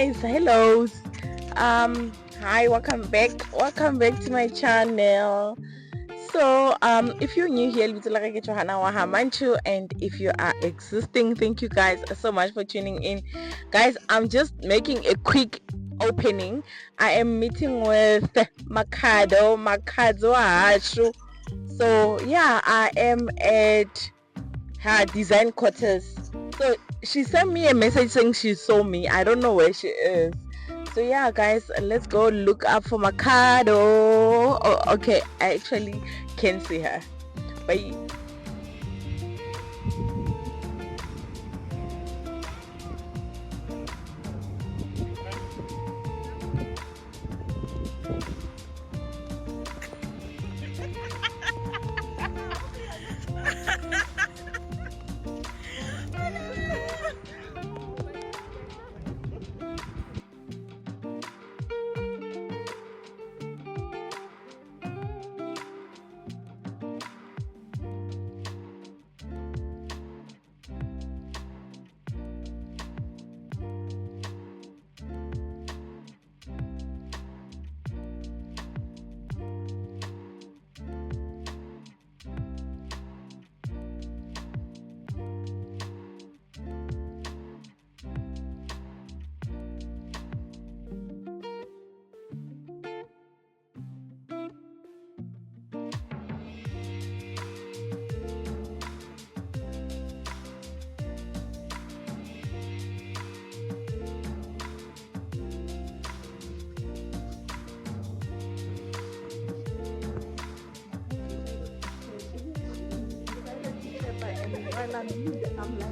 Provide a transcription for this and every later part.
guys, hello. Hi, welcome back to my channel. So if you're new here, and if you are existing, thank you guys so much for tuning in. Guys, I'm just making a quick opening. I am meeting with Makado Hashu. So yeah, I am at her design quarters. So she sent me a message saying she saw me. I don't know where she is. So yeah, guys, let's go look up for Makado. Oh, okay, I actually can see her. Bye. I'm like,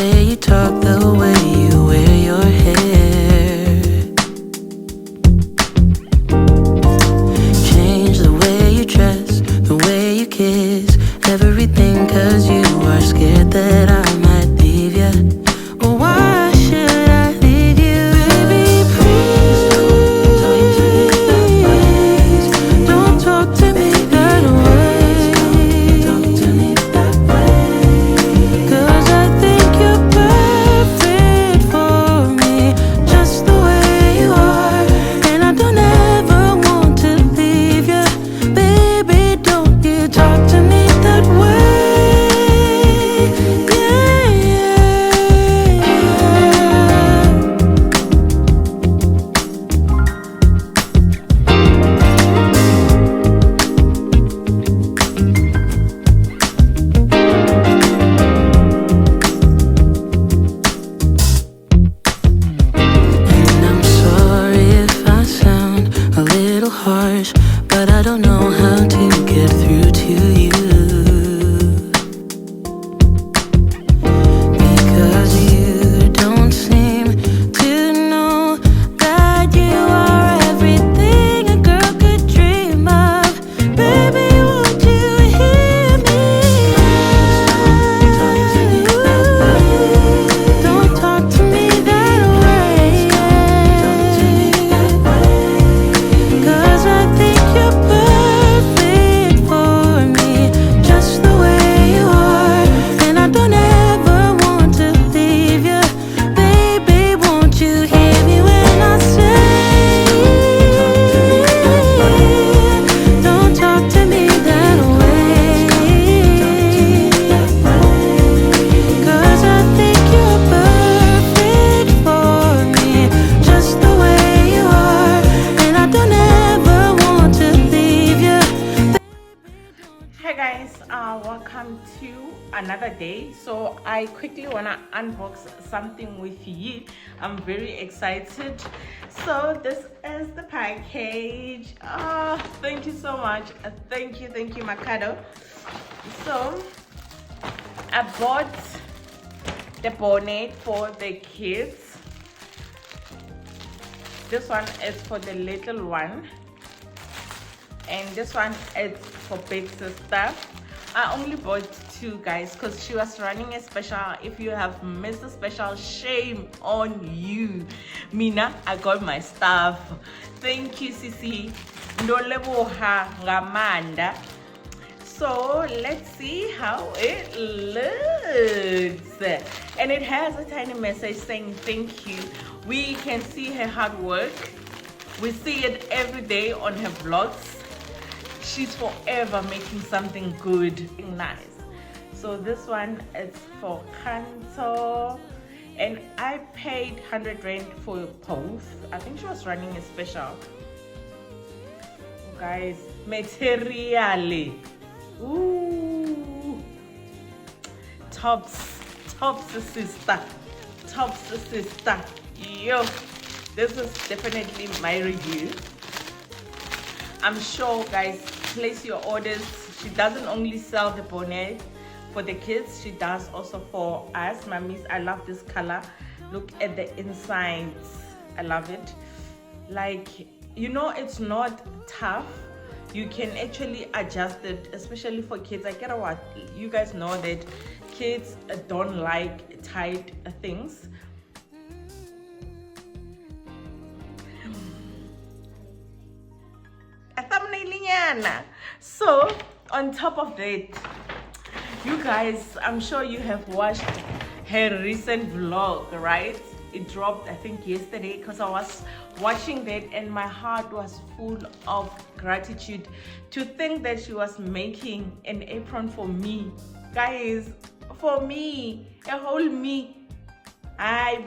way you talk, the way you wear your hair. Change the way you dress, the way you kiss, everything, 'cause you are scared that I might leave ya. Well, why should I leave you? Baby, please don't talk to me that way. Talk to me that way. 'Cause I think you're perfect for me, just the way you are. And I don't ever want to leave you. Baby, don't you talk to me that way. And I'm sorry if I sound a little harsh, but I don't know how to get through to you. Because you don't seem to know that you are everything a girl could dream of. Baby, won't you hear me? Don't talk to me that way. 'Cause I think you're perfect for me, just the way you are. And I don't ever want to leave you. Baby, won't you hear me when I say, don't talk to me that way. 'Cause I think you're perfect for me, just the way you are. And I don't ever want to leave you. Hi guys, welcome to another day. So I quickly want to unbox something with you. I'm very excited. So this is the package. Oh, thank you so much. Thank you Mercado. So I bought the bonnet for the kids. This one is for the little one, and this one is for big sister. I only bought two, guys, because she was running a special. If you have missed a special, shame on you. Mina, I got my stuff. Thank you, Sisi. Ndoleboha ngamanda. So let's see how it looks. And it has a tiny message saying thank you. We can see her hard work. We see it every day on her vlogs. She's forever making something good, nice. So this one is for Kanto, and I paid 100 rand for both. I think she was running a special. Guys, materially. Ooh, tops sister. Yo, this is definitely my review. I'm sure, guys, place your orders. She doesn't only sell the bonnet for the kids, she does also for us mummies. I love this color. Look at the insides. I love it. Like, you know, it's not tough. You can actually adjust it, especially for kids. I get what you guys know that kids don't like tight things. A thumbnail. So on top of that, you guys, I'm sure you have watched her recent vlog, right? It dropped, I think, yesterday, because I was watching that and my heart was full of gratitude to think that she was making an apron for me, guys, for me, a whole me. I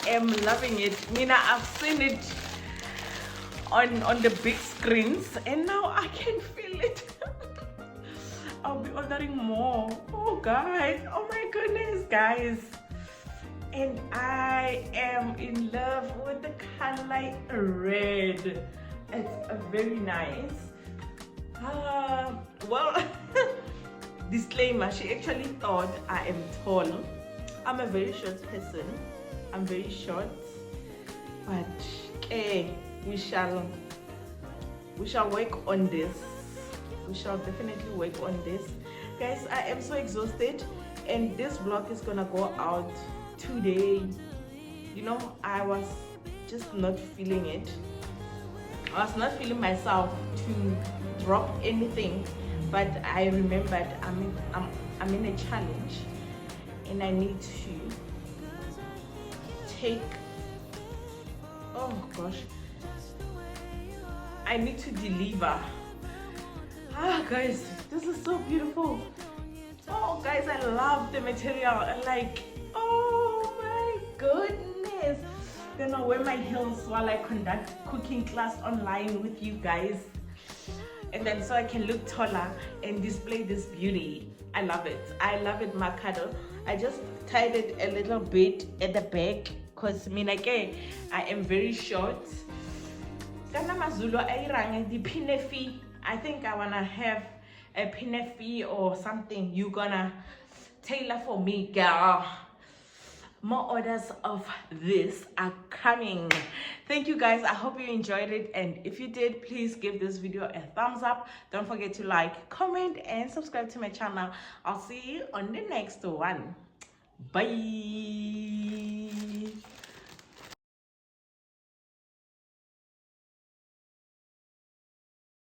am loving it. Mina, I've seen it on the big screens, and now I can feel it. I'll be ordering more. Oh guys, oh my goodness, guys. And I am in love with the color red. It's very nice. Well, disclaimer, she actually thought I am tall. I'm a very short person. I'm very short, but okay, we shall work on this. We shall definitely work on this, guys. I am so exhausted, and this vlog is gonna go out today. You know, I was just not feeling it. I was not feeling myself to drop anything, but I remembered I'm in a challenge, and I need to take, oh gosh, I need to deliver. Guys, this is so beautiful. Oh guys, I love the material. Like, oh my goodness. Gonna wear my heels while I conduct cooking class online with you guys, and then so I can look taller and display this beauty. I love it. I love it, Makado. I just tied it a little bit at the back because I am very short. I think I wanna have a pinefi or something. You gonna tailor for me, girl. More orders of this are coming. Thank you guys. I hope you enjoyed it, and if you did, please give this video a thumbs up. Don't forget to like, comment, and subscribe to my channel. I'll see you on the next one. Bye.